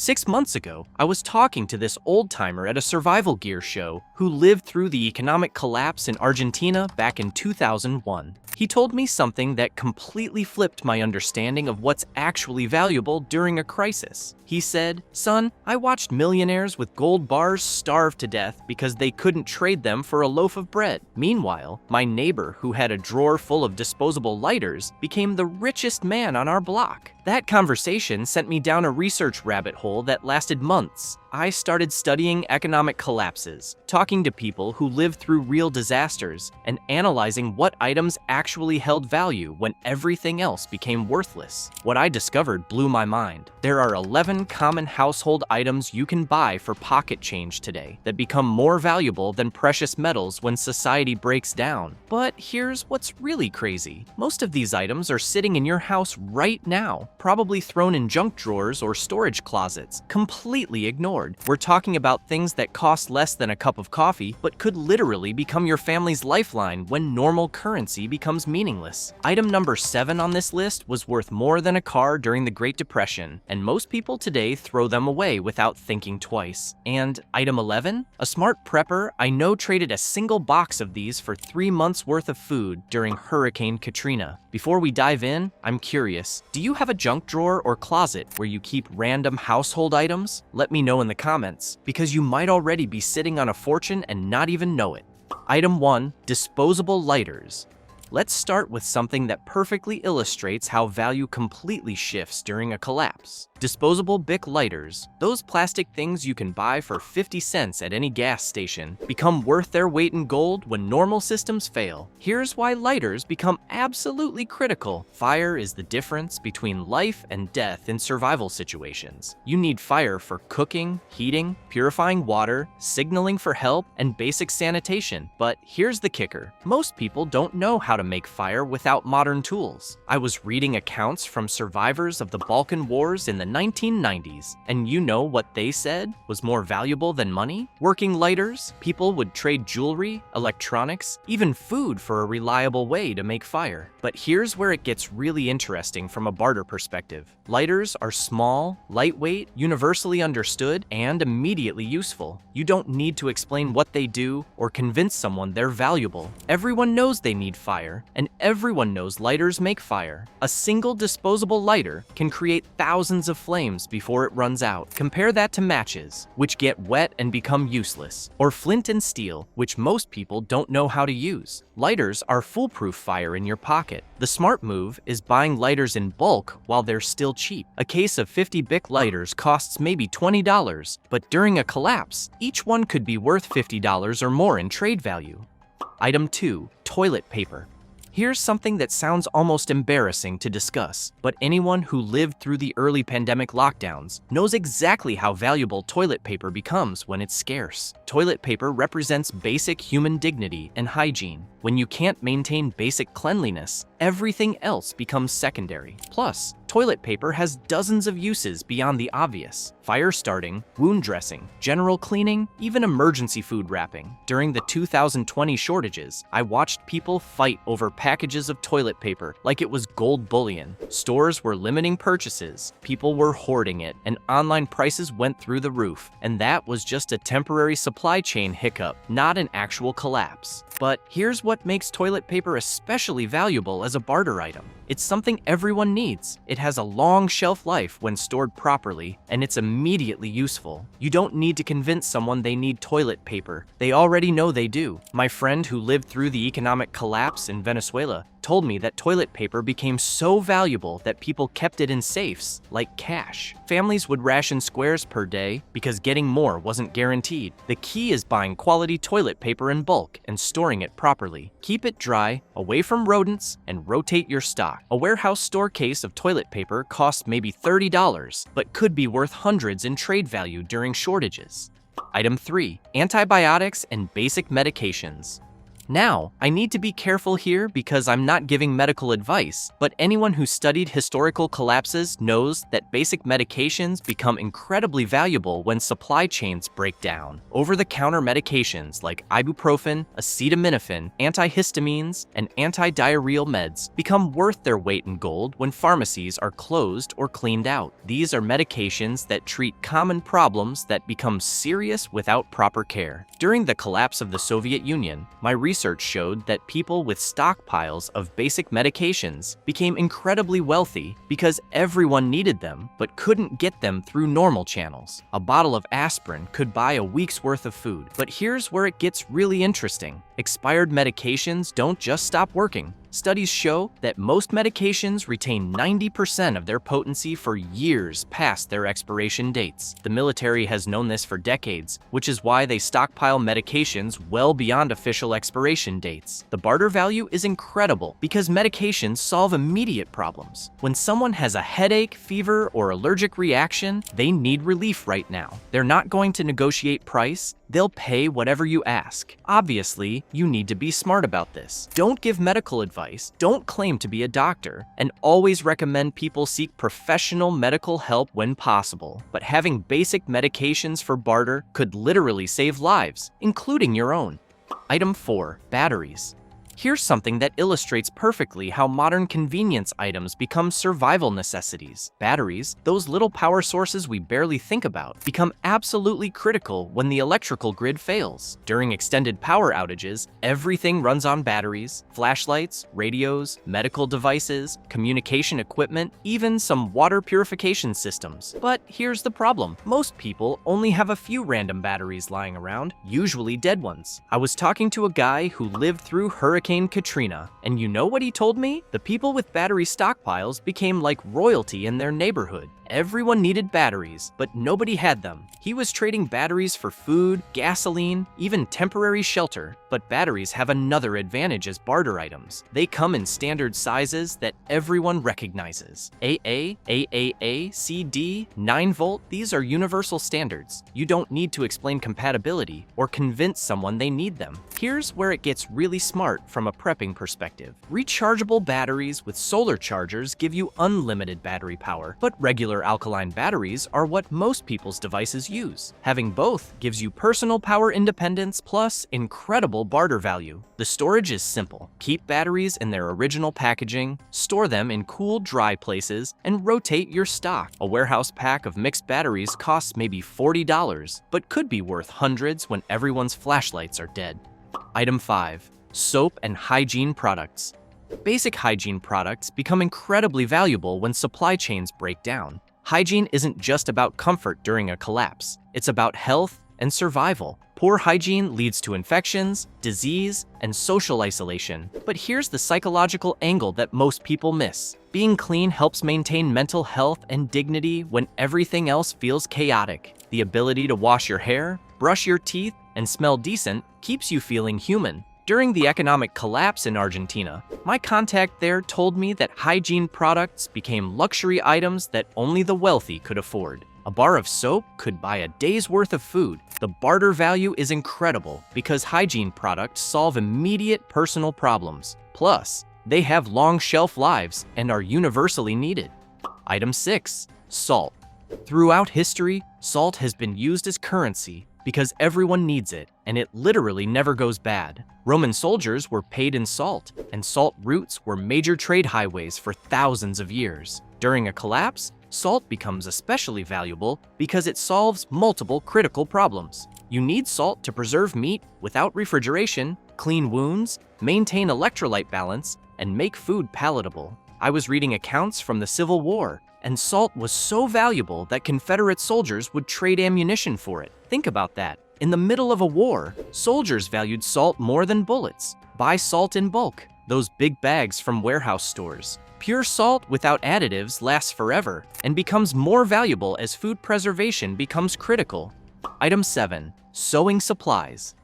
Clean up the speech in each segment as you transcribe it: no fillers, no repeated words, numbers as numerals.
6 months ago, I was talking to this old-timer at a survival gear show who lived through the economic collapse in Argentina back in 2001. He told me something that completely flipped my understanding of what's actually valuable during a crisis. He said, "Son, I watched millionaires with gold bars starve to death because they couldn't trade them for a loaf of bread. Meanwhile, my neighbor, who had a drawer full of disposable lighters, became the richest man on our block." That conversation sent me down a research rabbit hole that lasted months. I started studying economic collapses, talking to people who lived through real disasters, and analyzing what items actually held value when everything else became worthless. What I discovered blew my mind. There are 11 common household items you can buy for pocket change today that become more valuable than precious metals when society breaks down. But here's what's really crazy. Most of these items are sitting in your house right now, probably thrown in junk drawers or storage closets, completely ignored. We're talking about things that cost less than a cup of coffee, but could literally become your family's lifeline when normal currency becomes meaningless. Item number 7 on this list was worth more than a car during the Great Depression, and most people today throw them away without thinking twice. And item 11? A smart prepper I know traded a single box of these for 3 months worth of food during Hurricane Katrina. Before we dive in, I'm curious, do you have a junk drawer or closet where you keep random household items? Let me know in the comments, because you might already be sitting on a fortune and not even know it. Item 1. Disposable lighters. Let's start with something that perfectly illustrates how value completely shifts during a collapse. Disposable Bic lighters, those plastic things you can buy for 50 cents at any gas station, become worth their weight in gold when normal systems fail. Here's why lighters become absolutely critical. Fire is the difference between life and death in survival situations. You need fire for cooking, heating, purifying water, signaling for help, and basic sanitation. But here's the kicker. Most people don't know how to make fire without modern tools. I was reading accounts from survivors of the Balkan Wars in the 1990s, and you know what they said was more valuable than money? Working lighters. People would trade jewelry, electronics, even food for a reliable way to make fire. But here's where it gets really interesting from a barter perspective. Lighters are small, lightweight, universally understood, and immediately useful. You don't need to explain what they do or convince someone they're valuable. Everyone knows they need fire, and everyone knows lighters make fire. A single disposable lighter can create thousands of flames before it runs out. Compare that to matches, which get wet and become useless, or flint and steel, which most people don't know how to use. Lighters are foolproof fire in your pocket. The smart move is buying lighters in bulk while they're still cheap. A case of 50 Bic lighters costs maybe $20, but during a collapse, each one could be worth $50 or more in trade value. Item 2. Toilet paper. Here's something that sounds almost embarrassing to discuss, but anyone who lived through the early pandemic lockdowns knows exactly how valuable toilet paper becomes when it's scarce. Toilet paper represents basic human dignity and hygiene. When you can't maintain basic cleanliness, everything else becomes secondary. Plus, toilet paper has dozens of uses beyond the obvious. Fire starting, wound dressing, general cleaning, even emergency food wrapping. During the 2020 shortages, I watched people fight over packages of toilet paper like it was gold bullion. Stores were limiting purchases, people were hoarding it, and online prices went through the roof. And that was just a temporary supply chain hiccup, not an actual collapse. But here's what makes toilet paper especially valuable as a barter item. It's something everyone needs. It has a long shelf life when stored properly, and it's immediately useful. You don't need to convince someone they need toilet paper. They already know they do. My friend who lived through the economic collapse in Venezuela told me that toilet paper became so valuable that people kept it in safes, like cash. Families would ration squares per day because getting more wasn't guaranteed. The key is buying quality toilet paper in bulk and storing it properly. Keep it dry, away from rodents, and rotate your stock. A warehouse store case of toilet paper costs maybe $30, but could be worth hundreds in trade value during shortages. Item 3. Antibiotics and basic medications. Now, I need to be careful here because I'm not giving medical advice, but anyone who studied historical collapses knows that basic medications become incredibly valuable when supply chains break down. Over-the-counter medications like ibuprofen, acetaminophen, antihistamines, and anti-diarrheal meds become worth their weight in gold when pharmacies are closed or cleaned out. These are medications that treat common problems that become serious without proper care. During the collapse of the Soviet Union, my research showed that people with stockpiles of basic medications became incredibly wealthy because everyone needed them but couldn't get them through normal channels. A bottle of aspirin could buy a week's worth of food. But here's where it gets really interesting. Expired medications don't just stop working. Studies show that most medications retain 90% of their potency for years past their expiration dates. The military has known this for decades, which is why they stockpile medications well beyond official expiration dates. The barter value is incredible because medications solve immediate problems. When someone has a headache, fever, or allergic reaction, they need relief right now. They're not going to negotiate price. They'll pay whatever you ask. Obviously, you need to be smart about this. Don't give medical advice, don't claim to be a doctor, and always recommend people seek professional medical help when possible. But having basic medications for barter could literally save lives, including your own. Item 4. Batteries. Here's something that illustrates perfectly how modern convenience items become survival necessities. Batteries, those little power sources we barely think about, become absolutely critical when the electrical grid fails. During extended power outages, everything runs on batteries: flashlights, radios, medical devices, communication equipment, even some water purification systems. But here's the problem. Most people only have a few random batteries lying around, usually dead ones. I was talking to a guy who lived through Hurricane Katrina, and you know what he told me? The people with battery stockpiles became like royalty in their neighborhood. Everyone needed batteries, but nobody had them. He was trading batteries for food, gasoline, even temporary shelter. But batteries have another advantage as barter items. They come in standard sizes that everyone recognizes. AA, AAA, CD, 9 volt, these are universal standards. You don't need to explain compatibility or convince someone they need them. Here's where it gets really smart from a prepping perspective. Rechargeable batteries with solar chargers give you unlimited battery power, but regular alkaline batteries are what most people's devices use. Having both gives you personal power independence plus incredible barter value. The storage is simple. Keep batteries in their original packaging, store them in cool, dry places, and rotate your stock. A warehouse pack of mixed batteries costs maybe $40, but could be worth hundreds when everyone's flashlights are dead. Item 5. Soap and hygiene products. Basic hygiene products become incredibly valuable when supply chains break down. Hygiene isn't just about comfort during a collapse. It's about health and survival. Poor hygiene leads to infections, disease, and social isolation. But here's the psychological angle that most people miss. Being clean helps maintain mental health and dignity when everything else feels chaotic. The ability to wash your hair, brush your teeth, and smell decent keeps you feeling human. During the economic collapse in Argentina, my contact there told me that hygiene products became luxury items that only the wealthy could afford. A bar of soap could buy a day's worth of food. The barter value is incredible because hygiene products solve immediate personal problems. Plus, they have long shelf lives and are universally needed. Item 6. Salt. Throughout history, salt has been used as currency because everyone needs it, and it literally never goes bad. Roman soldiers were paid in salt, and salt routes were major trade highways for thousands of years. During a collapse, salt becomes especially valuable because it solves multiple critical problems. You need salt to preserve meat without refrigeration, clean wounds, maintain electrolyte balance, and make food palatable. I was reading accounts from the Civil War, and salt was so valuable that Confederate soldiers would trade ammunition for it. Think about that. In the middle of a war, soldiers valued salt more than bullets. Buy salt in bulk, those big bags from warehouse stores. Pure salt without additives lasts forever and becomes more valuable as food preservation becomes critical. Item 7. Sewing supplies.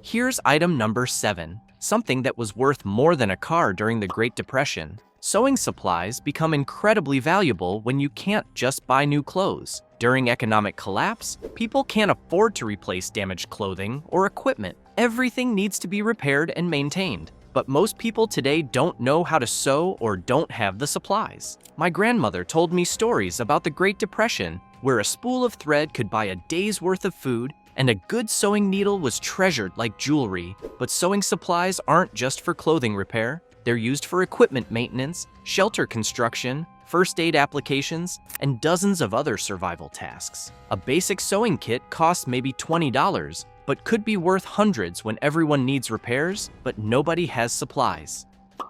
Here's item number 7, something that was worth more than a car during the Great Depression. Sewing supplies become incredibly valuable when you can't just buy new clothes. During economic collapse, people can't afford to replace damaged clothing or equipment. Everything needs to be repaired and maintained, but most people today don't know how to sew or don't have the supplies. My grandmother told me stories about the Great Depression, where a spool of thread could buy a day's worth of food, and a good sewing needle was treasured like jewelry. But sewing supplies aren't just for clothing repair. They're used for equipment maintenance, shelter construction, first aid applications, and dozens of other survival tasks. A basic sewing kit costs maybe $20, but could be worth hundreds when everyone needs repairs, but nobody has supplies.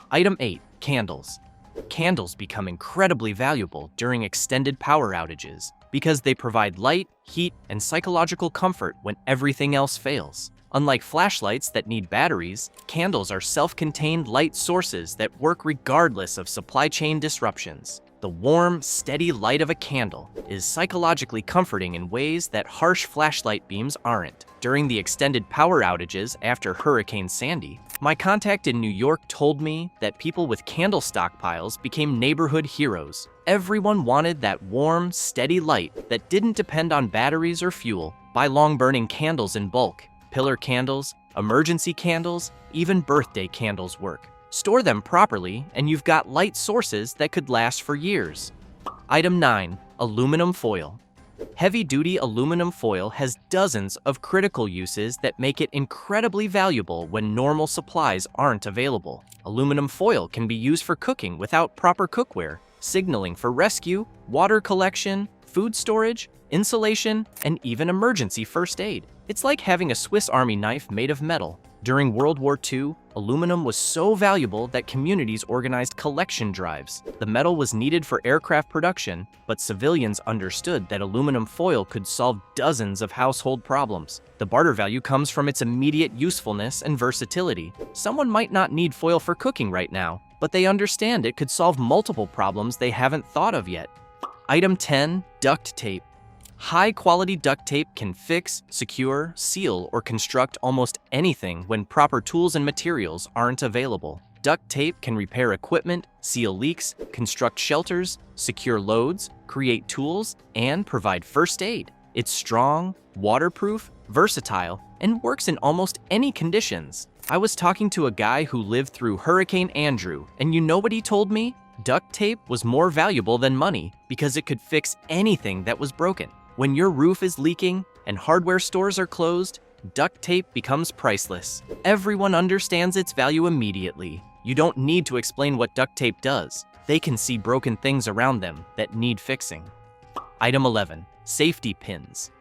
Item 8. Candles. Candles become incredibly valuable during extended power outages because they provide light, heat, and psychological comfort when everything else fails. Unlike flashlights that need batteries, candles are self-contained light sources that work regardless of supply chain disruptions. The warm, steady light of a candle is psychologically comforting in ways that harsh flashlight beams aren't. During the extended power outages after Hurricane Sandy, my contact in New York told me that people with candle stockpiles became neighborhood heroes. Everyone wanted that warm, steady light that didn't depend on batteries or fuel. Buy long-burning candles in bulk. Pillar candles, emergency candles, even birthday candles work. Store them properly, and you've got light sources that could last for years. Item 9. Aluminum foil. Heavy-duty aluminum foil has dozens of critical uses that make it incredibly valuable when normal supplies aren't available. Aluminum foil can be used for cooking without proper cookware, signaling for rescue, water collection, food storage, insulation, and even emergency first aid. It's like having a Swiss Army knife made of metal. During World War II, aluminum was so valuable that communities organized collection drives. The metal was needed for aircraft production, but civilians understood that aluminum foil could solve dozens of household problems. The barter value comes from its immediate usefulness and versatility. Someone might not need foil for cooking right now, but they understand it could solve multiple problems they haven't thought of yet. Item 10. Duct tape. High-quality duct tape can fix, secure, seal, or construct almost anything when proper tools and materials aren't available. Duct tape can repair equipment, seal leaks, construct shelters, secure loads, create tools, and provide first aid. It's strong, waterproof, versatile, and works in almost any conditions. I was talking to a guy who lived through Hurricane Andrew, and you know what he told me? Duct tape was more valuable than money because it could fix anything that was broken. When your roof is leaking and hardware stores are closed, duct tape becomes priceless. Everyone understands its value immediately. You don't need to explain what duct tape does. They can see broken things around them that need fixing. Item 11. Safety pins.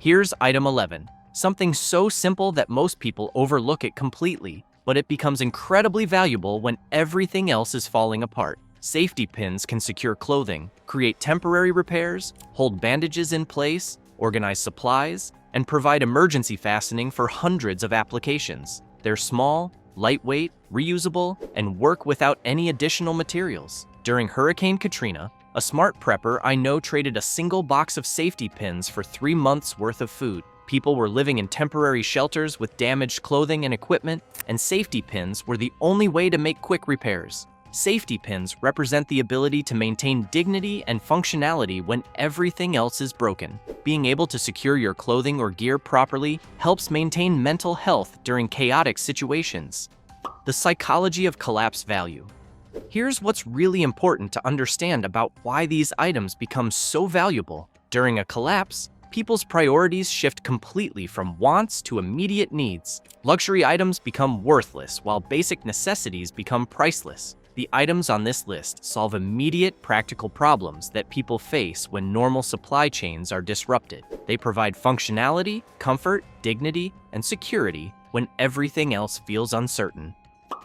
Here's item 11. Something so simple that most people overlook it completely, but it becomes incredibly valuable when everything else is falling apart. Safety pins can secure clothing, create temporary repairs, hold bandages in place, organize supplies, and provide emergency fastening for hundreds of applications. They're small, lightweight, reusable, and work without any additional materials. During Hurricane Katrina, a smart prepper I know traded a single box of safety pins for 3 months' worth of food. People were living in temporary shelters with damaged clothing and equipment, and safety pins were the only way to make quick repairs. Safety pins represent the ability to maintain dignity and functionality when everything else is broken. Being able to secure your clothing or gear properly helps maintain mental health during chaotic situations. The psychology of collapse value. Here's what's really important to understand about why these items become so valuable. During a collapse, people's priorities shift completely from wants to immediate needs. Luxury items become worthless while basic necessities become priceless. The items on this list solve immediate practical problems that people face when normal supply chains are disrupted. They provide functionality, comfort, dignity, and security when everything else feels uncertain.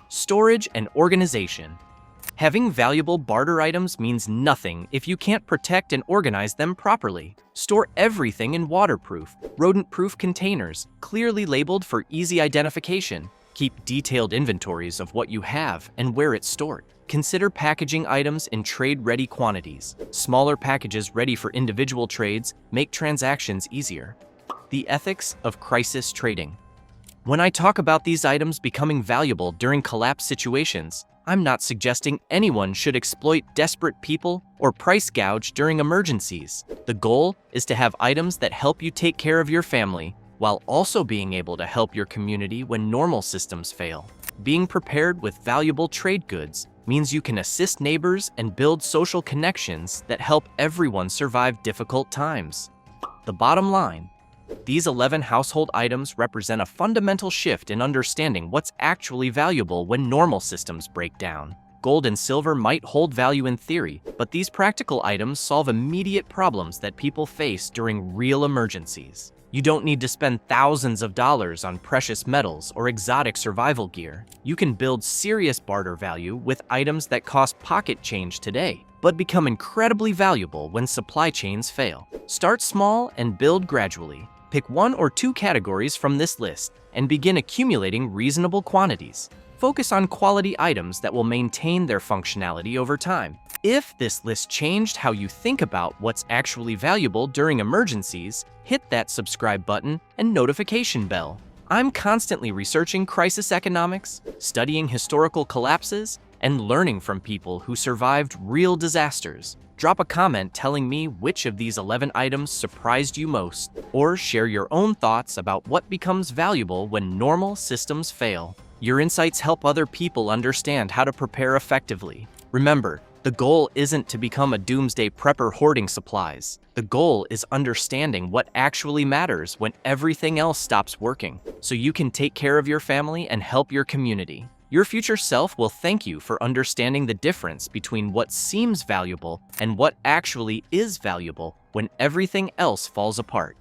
Storage and organization. Having valuable barter items means nothing if you can't protect and organize them properly. Store everything in waterproof, rodent-proof containers, clearly labeled for easy identification. Keep detailed inventories of what you have and where it's stored. Consider packaging items in trade-ready quantities. Smaller packages ready for individual trades make transactions easier. The ethics of crisis trading. When I talk about these items becoming valuable during collapse situations, I'm not suggesting anyone should exploit desperate people or price gouge during emergencies. The goal is to have items that help you take care of your family, while also being able to help your community when normal systems fail. Being prepared with valuable trade goods means you can assist neighbors and build social connections that help everyone survive difficult times. The bottom line: these 11 household items represent a fundamental shift in understanding what's actually valuable when normal systems break down. Gold and silver might hold value in theory, but these practical items solve immediate problems that people face during real emergencies. You don't need to spend thousands of dollars on precious metals or exotic survival gear. You can build serious barter value with items that cost pocket change today, but become incredibly valuable when supply chains fail. Start small and build gradually. Pick 1 or 2 categories from this list and begin accumulating reasonable quantities. Focus on quality items that will maintain their functionality over time. If this list changed how you think about what's actually valuable during emergencies, hit that subscribe button and notification bell. I'm constantly researching crisis economics, studying historical collapses, and learning from people who survived real disasters. Drop a comment telling me which of these 11 items surprised you most, or share your own thoughts about what becomes valuable when normal systems fail. Your insights help other people understand how to prepare effectively. Remember, the goal isn't to become a doomsday prepper hoarding supplies. The goal is understanding what actually matters when everything else stops working, so you can take care of your family and help your community. Your future self will thank you for understanding the difference between what seems valuable and what actually is valuable when everything else falls apart.